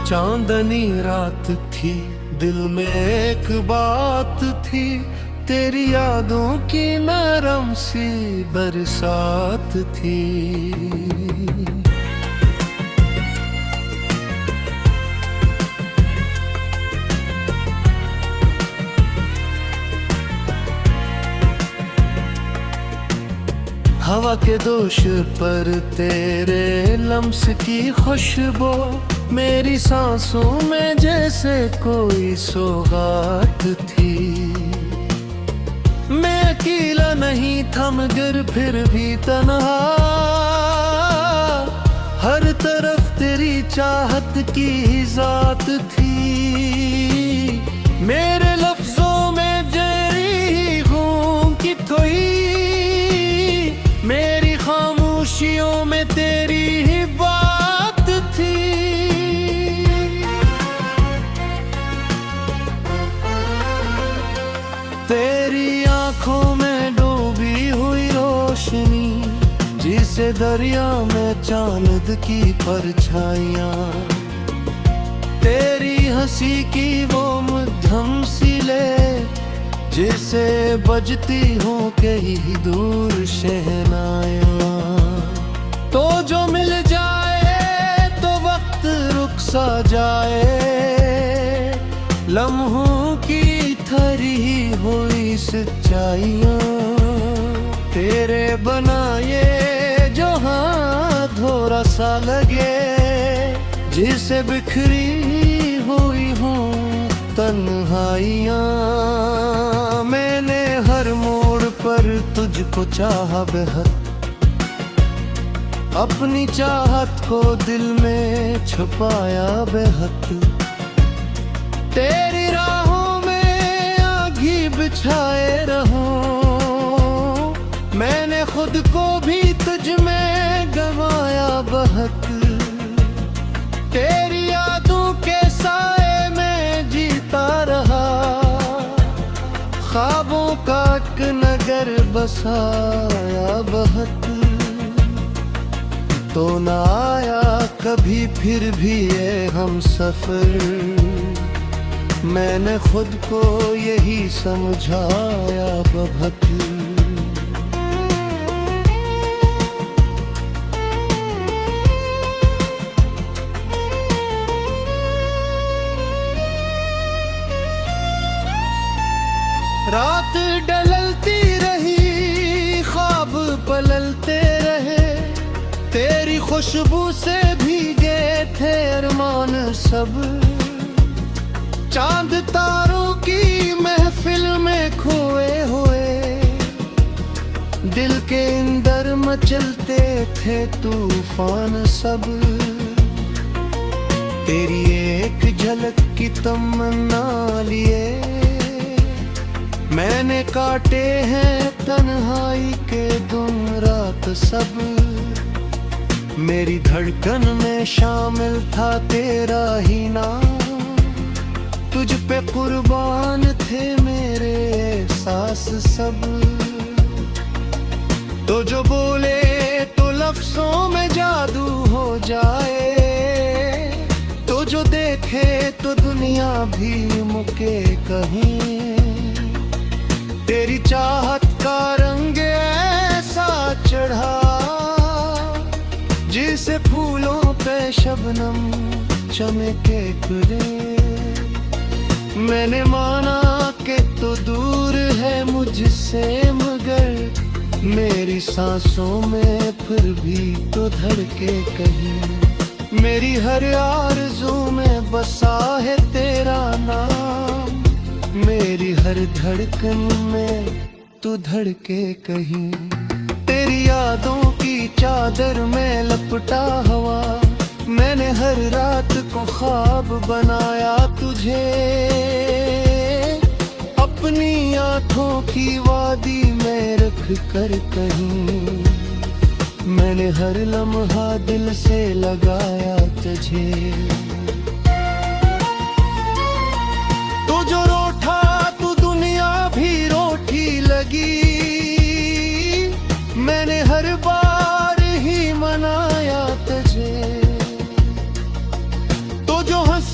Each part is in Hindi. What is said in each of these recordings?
चांदनी रात थी, दिल में एक बात थी, तेरी यादों की नरम सी बरसात थी। हवा के दोष पर तेरे लम्स की खुशबू मेरी सांसों में जैसे कोई सौगात थी। मैं अकेला नहीं था मगर फिर भी तन्हा, हर तरफ तेरी चाहत की जात थी। मेरे लफ्जों में जरी हूँ कि थोई, मेरी खामोशियों में तेरी ही बात थी। तेरी आंखों में डूबी हुई रोशनी, जिसे दरिया में चांद की परछाइयां, तेरी हंसी की वो मध्यम सी ले, जिसे बजती हूँ कहीं दूर शहनाया। तो जो मिल जाए तो वक्त रुक सा जाए, लम्हों की थरी हुई सच्चाइयाँ, तेरे बनाए जो हाथ धोरा सा लगे, जिसे बिखरी हुई हूँ तन्हाइयाँ। मैंने हर मोड़ पर तुझको चाहा बेहद, अपनी चाहत को दिल में छुपाया बेहद। तेरी राहों में आगी बिछाए रहूं, मैंने खुद को भी तुझ में गवाया बहुत। तेरी यादों के साए में जीता रहा, ख्वाबों का एक नगर बसाया बहुत। तो न आया कभी फिर भी ये हम सफर, मैंने खुद को यही समझाया बहुत। रात डलती रही, ख्वाब पललते रहे, तेरी खुशबू से भीगे थे अरमान सब। चांद तारों की महफिल में खोए हुए, दिल के अंदर मचलते थे तूफान सब। तेरी एक झलक की तमन्ना लिए, मैंने काटे हैं तन्हाई के दिन रात सब। मेरी धड़कन में शामिल था तेरा ही नाम, तुझ पे कुर्बान थे मेरे एहसास सब। तो जो बोले तो लफ्जों में जादू हो जाए, तो जो देखे तो दुनिया भी मुके कहीं। तेरी चाहत का रंग ऐसा चढ़ा, जिसे फूलों पे शबनम चमके खुले। मैंने माना कि तो दूर है मुझसे मगर मेरी सांसों में फिर भी तो धड़के कहीं। मेरी हर आरज़ू में बसा है तेरा नाम, मेरी हर धड़कन में तू धड़के कहीं। तेरी यादों की चादर में लपटा हवा, मैंने हर रात को ख्वाब बनाया तुझे। अपनी आँखों की वादी में रख कर कहीं, मैंने हर लम्हा दिल से लगाया तुझे। तो जो रोठा तू दुनिया भी रोठी लगी, मैंने हर बार ही मनाया तुझे। तो जो हंस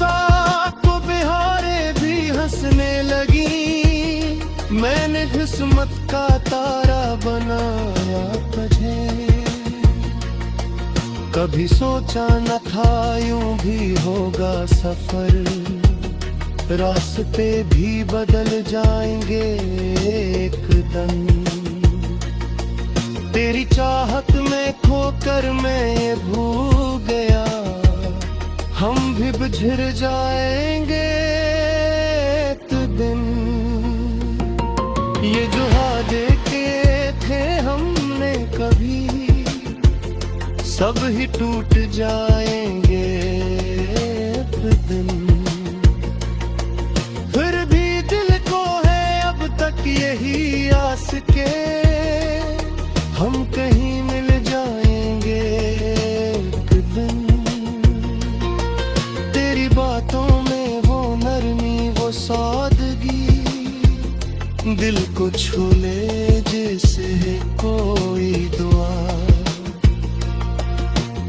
मैंने किस्मत का तारा बनाया तुझे, कभी सोचा न था यूं भी होगा सफर, रास्ते भी बदल जाएंगे एक दम। तेरी चाहत में खोकर मैं ये भूल गया, हम भी बिछड़ जाएंगे एक दिन। ये जो वादे किए थे हमने कभी, सब ही टूट जाएंगे एक दिन। फिर भी दिल को है अब तक यही आस के, हम कहीं मिल जाएंगे एक दिन। तेरी बातों में वो नरमी वो सादगी, दिल को छू ले जैसे कोई दुआ।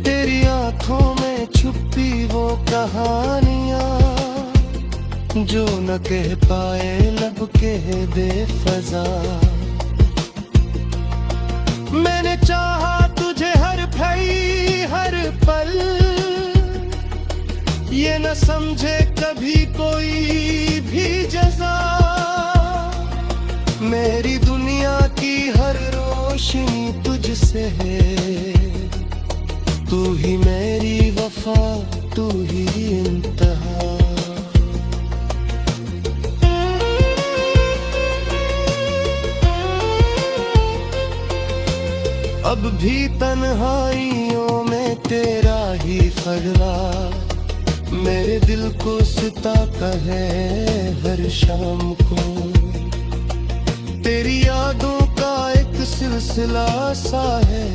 तेरी आंखों में छुपी वो कहानियां, जो न कह पाए लब कह दे फजा। मैंने चाहा तुझे हर भई हर पल, ये न समझे कभी कोई भी जज़ा। मेरी दुनिया की हर रोशनी तुझसे है, तू ही मेरी वफा तू ही इंतहा। अब भी तन्हाइयों में तेरा ही फगरा, मेरे दिल को सताता है हर शाम को। तेरी यादों का एक सिलसिला सा है,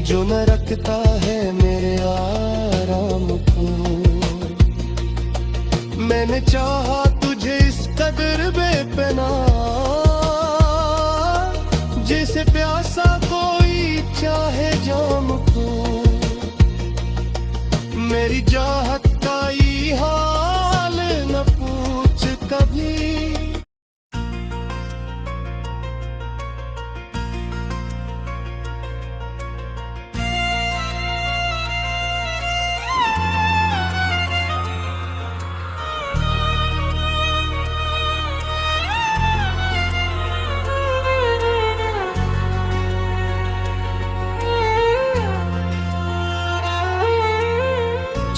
जो न रखता है मेरे आराम को। मैंने चाहा तुझे इस कदर बेपनाह, जैसे प्यासा कोई चाहे जाम को। मेरी चाहत का ही हाल न पूछ कभी।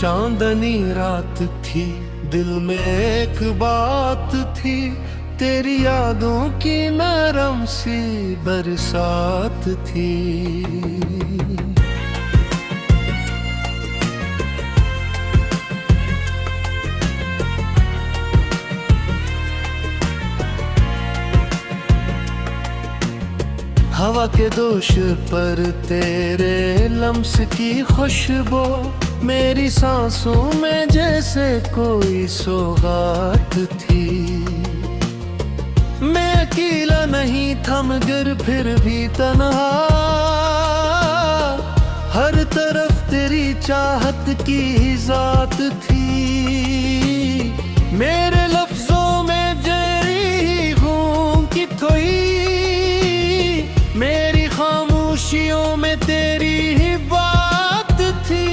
चांदनी रात थी, दिल में एक बात थी, तेरी यादों की नरम सी बरसात थी। हवा के दोष पर तेरे लम्स की खुशबू, मेरी सांसों में जैसे कोई सौगात थी। मैं अकेला नहीं था मगर फिर भी तन्हा, हर तरफ तेरी चाहत की जात थी। मेरे लफ्जों में जरी हूँ कि थोई, मेरी खामोशियों में तेरी ही बात थी।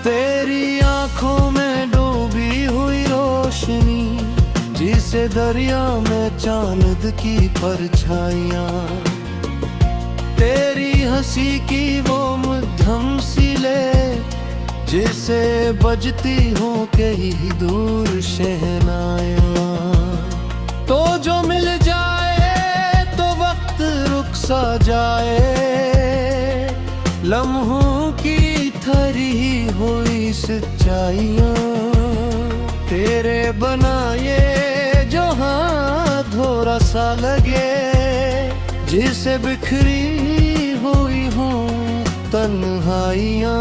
तेरी आंखों में डूबी हुई रोशनी, जिसे दरिया में चांद की परछाइयां। तेरी हंसी की वो मध्यम सी ले, जिसे बजती हो कहीं दूर शहनायां। तो जो मिल जाए तो वक्त रुक सा जाए, लम्हों की थरी हुई सच्चाइयां। तेरे बनाए जो हाथ थोड़ा सा लगे, जिसे बिखरी हुई हूँ तन्हाइयां।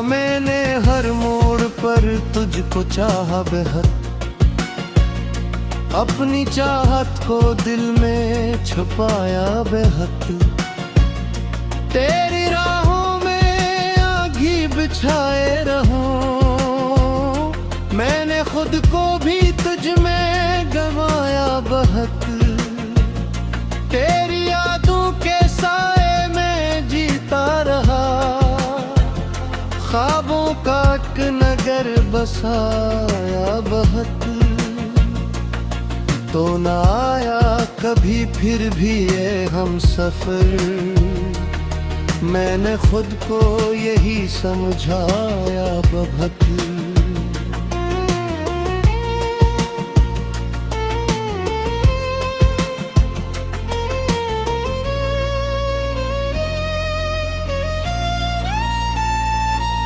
मैंने हर मोड़ पर तुझको चाहा बेहद, अपनी चाहत को दिल में छुपाया बेहद। तेरी राहों में आगी छाए रहूं। मैंने खुद को भी तुझ में गंवाया बहुत, तेरी यादों के साए में जीता रहा। ख्वाबों का एक नगर बसाया बहुत, तो न आया कभी फिर भी ये हम सफर। मैंने खुद को यही समझाया बहुत।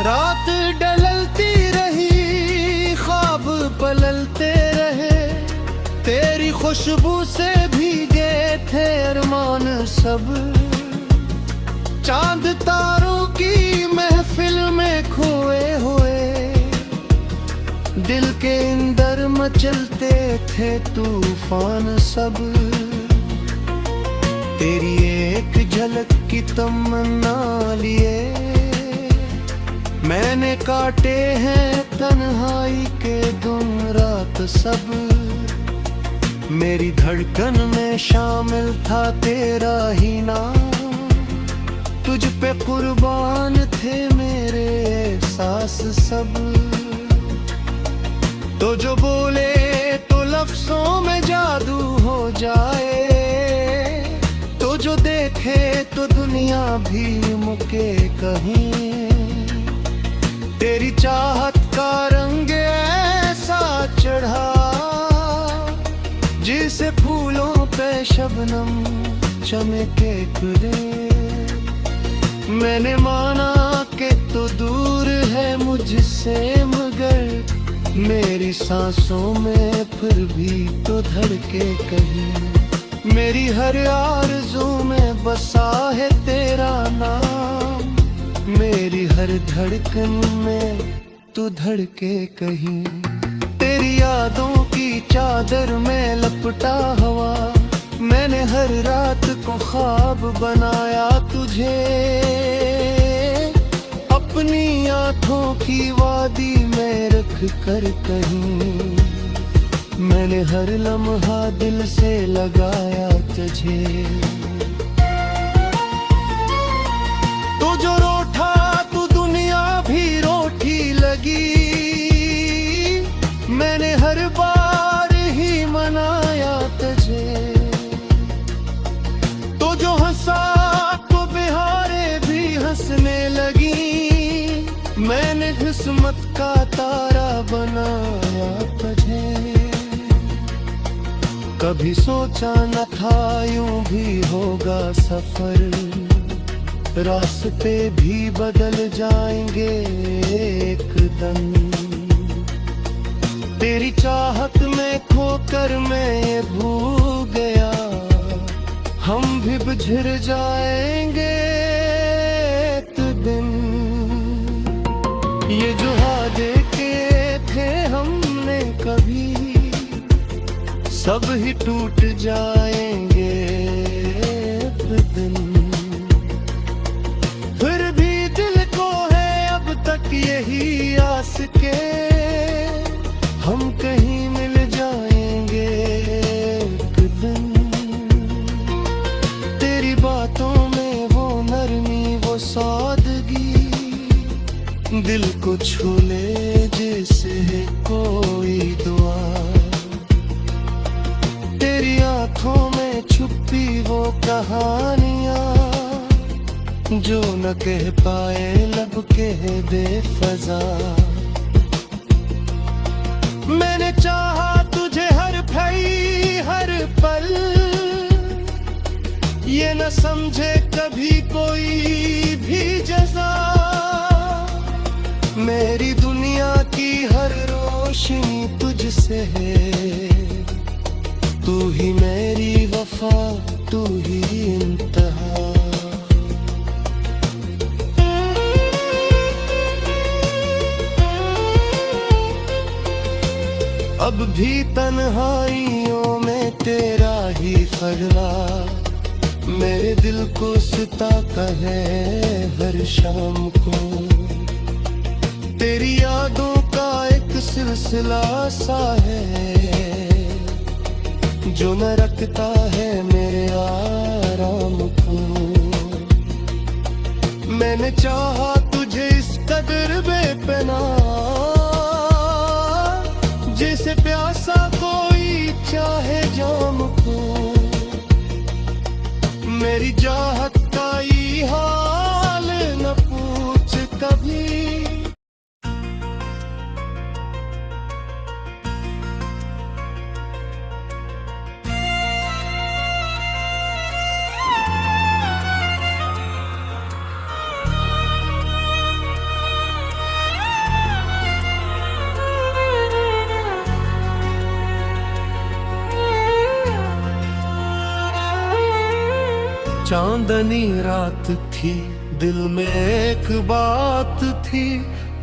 रात डलती रही, ख्वाब पललते रहे, तेरी खुशबू से भीगे थे अरमान सब। चांद तारों की महफिल में खोए हुए, दिल के अंदर मचलते थे तूफान सब। तेरी एक झलक की तमन्ना लिए मैंने काटे हैं तन्हाई के दिन रात सब। मेरी धड़कन में शामिल था तेरा ही नाम, तुझ पे कुर्बान थे मेरे एहसास सब। तो जो बोले तो लफ्जों में जादू हो जाए, तो जो देखे तो दुनिया भी मुके कहीं। तेरी चाहत का रंग ऐसा चढ़ा, जिसे फूलों पे शबनम चमके खुले। मैंने माना कि तो दूर है मुझसे, मगर मेरी सांसों में फिर भी तो धड़के कहीं। मेरी हर आरज़ू में बसा है तेरा नाम, मेरी हर धड़कन में तू धड़के कहीं। तेरी यादों की चादर में लपटा हवा, मैंने हर रात को ख्वाब बनाया तुझे। अपनी आँखों की वादी में रख कर कहीं, मैंने हर लम्हा दिल से लगाया तुझे। तो जो रोठा तू दुनिया भी रोठी लगी, मैंने हर बार ही मनाया तुझे। तो जो हंसा तो बिहारे भी हंसने लगी, मैंने किस्मत का तारा बनाया तुझे। कभी सोचा न था यूं भी होगा सफर, रास्ते भी बदल जाएंगे एकदम। तेरी चाहत में खोकर मैं ये भूल गया, हम भी बिछड़ जाएंगे एक दिन। ये जो वादे किए थे हमने कभी, सब ही टूट जाएंगे एक दिन। फिर भी दिल को है अब तक यही आस के, हम कहीं मिल जाएंगे एक दिन। तेरी बातों में वो नरमी वो सादगी, दिल को छू ले जैसे कोई दुआ। तेरी आंखों में छुपी वो कहानियां, जो न कह पाए लब कह दे फजा। मैंने चाहा तुझे हर भई हर पल, ये न समझे कभी कोई भी जज़ा। मेरी दुनिया की हर रोशनी तुझसे है, तू ही मेरी वफा तू ही इंतहा। अब भी तन्हाइयों में तेरा ही फगला, मेरे दिल को सताता है हर शाम को। तेरी यादों का एक सिलसिला सा है जो न रखता है मेरे आराम को। मैंने चाहा तुझे इस कदर बेपनाह, जैसे प्यासा कोई चाहे जाम को। मेरी चाहत का ये हाल न पूछ कभी। चांदनी रात थी, दिल में एक बात थी,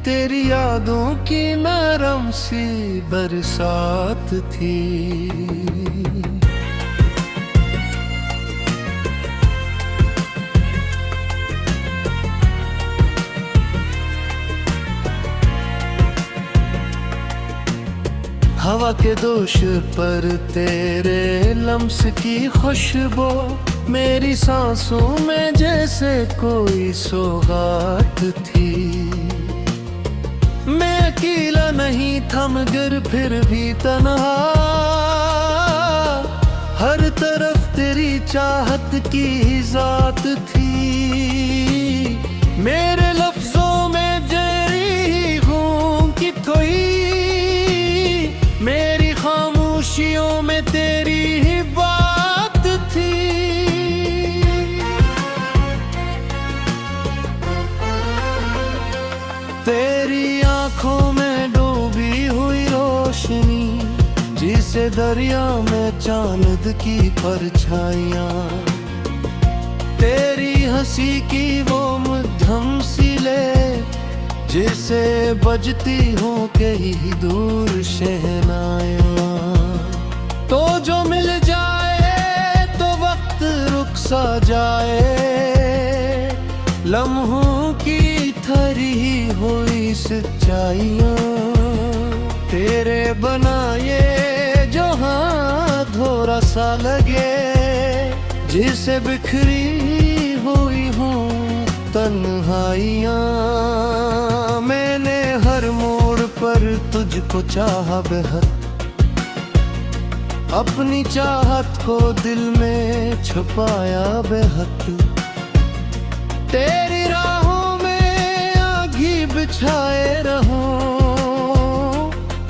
तेरी यादों की नरम सी बरसात थी। हवा के दोष पर तेरे लम्स की खुशबू मेरी सांसों में जैसे कोई सौगात थी। मैं अकेला नहीं था मगर फिर भी तन्हा, हर तरफ तेरी चाहत की जात थी। मेरे लफ्जों में जरी हूँ कि थोई, मेरी खामोशियों में तेरी ही बात थी। तेरी आंखों में डूबी हुई रोशनी, जिसे दरिया में चांद की परछाइयाँ। तेरी हंसी की वो मध्यम सी ले, जिसे बजती हो कहीं दूर शहनाइयाँ। तो जो मिल जाए तो वक्त रुक सा जाए, लम्हों की थरी हुई सच्चाइयाँ। तेरे बनाए जो हाथ धोरा सा लगे, जिसे बिखरी हुई हूँ तन्हाइयाँ। मैंने हर मोड़ पर तुझको चाहा बेहद, अपनी चाहत को दिल में छुपाया बेहद। तेरी राहों में आगी बिछाए रहूं,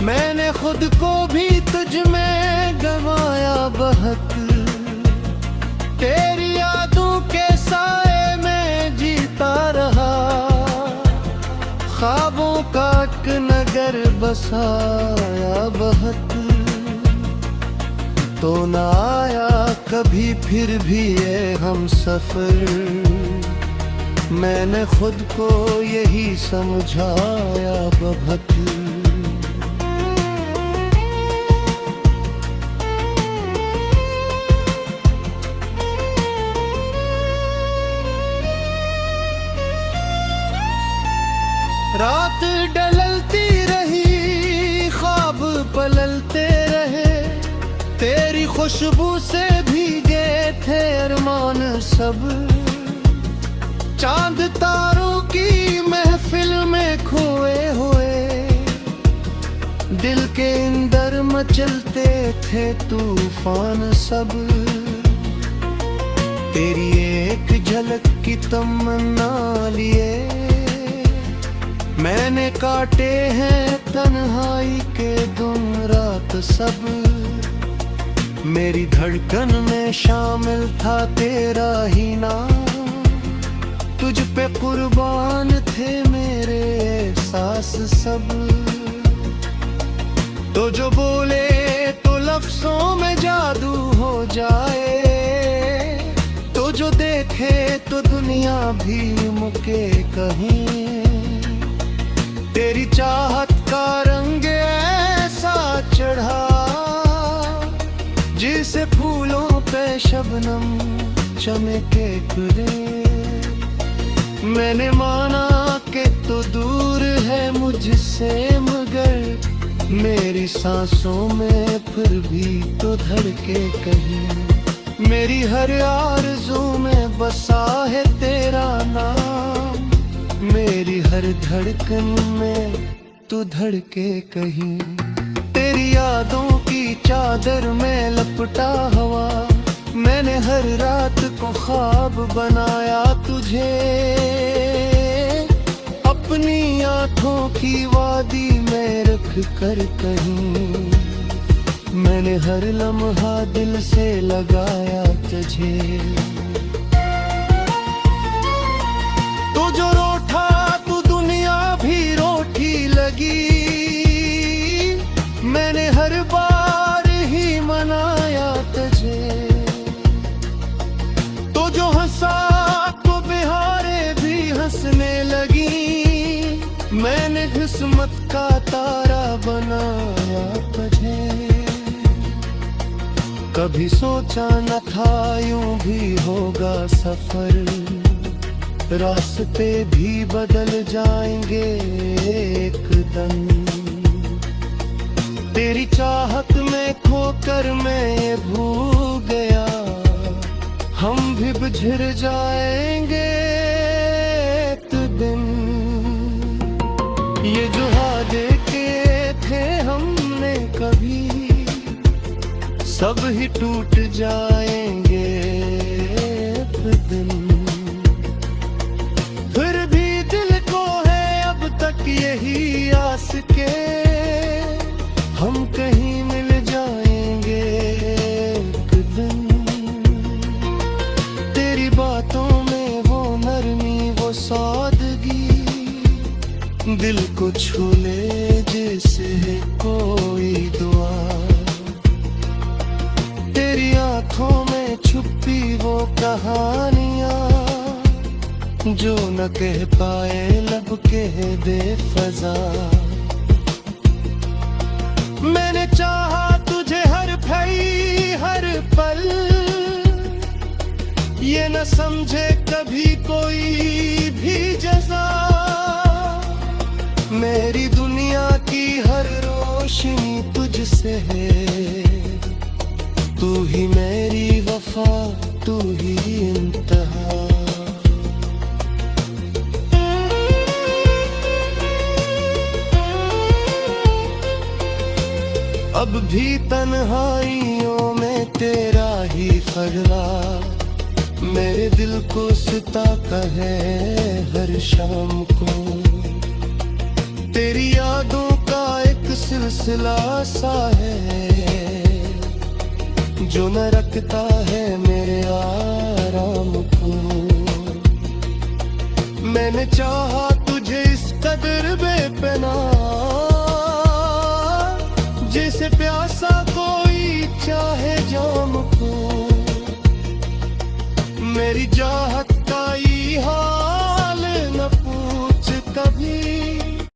मैंने खुद को भी तुझ में गंवाया बहुत। तेरी यादों के साए में जीता रहा, ख्वाबों का एक नगर बसाया बहुत। तो न आया कभी फिर भी ये हम सफर, मैंने खुद को यही समझाया बहुत। रात डलती रही, ख्वाब पललते रहे, तेरी खुशबू से भीगे थे अरमान सब। चांद तारों की महफिल में खोए हुए, दिल के अंदर मचलते थे तूफान सब। तेरी एक झलक की तमन्ना लिए, मैंने काटे हैं तन्हाई के दिन रात सब। मेरी धड़कन में शामिल था तेरा ही नाम, तुझ पे कुर्बान थे मेरे एहसास सब। तो जो बोले तो लफ्जों में जादू हो जाए, तो जो देखे तो दुनिया भी मुके कहीं। तेरी चाहत का रंग ऐसा चढ़ा, जिसे फूलों पे शबनम चमके खुले। मैंने माना के तो दूर है मुझसे, मगर मेरी सांसों में फिर भी तो धड़के कहीं। मेरी हर आरज़ू में बसा है तेरा नाम, मेरी हर धड़कन में तू धड़के कहीं। तेरी यादों की चादर में लपटा हवा, मैंने हर रात को ख्वाब बनाया तुझे। अपनी आँखों की वादी में रख कर कहीं, मैंने हर लम्हा दिल से लगाया तुझे। तू जो रूठा तू दुनिया भी रूठी लगी, मैंने हर बार ही मनाया तुझे। तो जो हंसा तो बिहारे भी हंसने लगी, मैंने किस्मत का तारा बनाया तुझे। कभी सोचा न था यूं भी होगा सफर, रास्ते भी बदल जाएंगे एक दम। तेरी चाहत में खोकर मैं ये भूल गया, हम भी बिछड़ जाएंगे एक दिन। ये जो वादे के थे हमने कभी, सब ही टूट जाएंगे एक दिन। फिर भी दिल को है अब तक यही आस के, हम कहीं मिल जाएंगे एक दिन। तेरी बातों में वो नरमी वो सादगी, दिल को छू ले जैसे कोई दुआ। तेरी आंखों में छुपी वो कहानियां, जो न कह पाए लब कह दे फजा। मैंने चाहा तुझे हर पल हर पल, ये न समझे कभी कोई भी जज़ा। मेरी दुनिया की हर रोशनी तुझसे है, तू ही मेरी वफा तू ही इंतहा। अब भी तन्हाइयों में तेरा ही फगरा, मेरे दिल को सताता है हर शाम को। तेरी यादों का एक सिलसिला सा है, जो न रखता है मेरे आराम को। मैंने चाहा तुझे इस कदर बेपनाह, जैसे प्यासा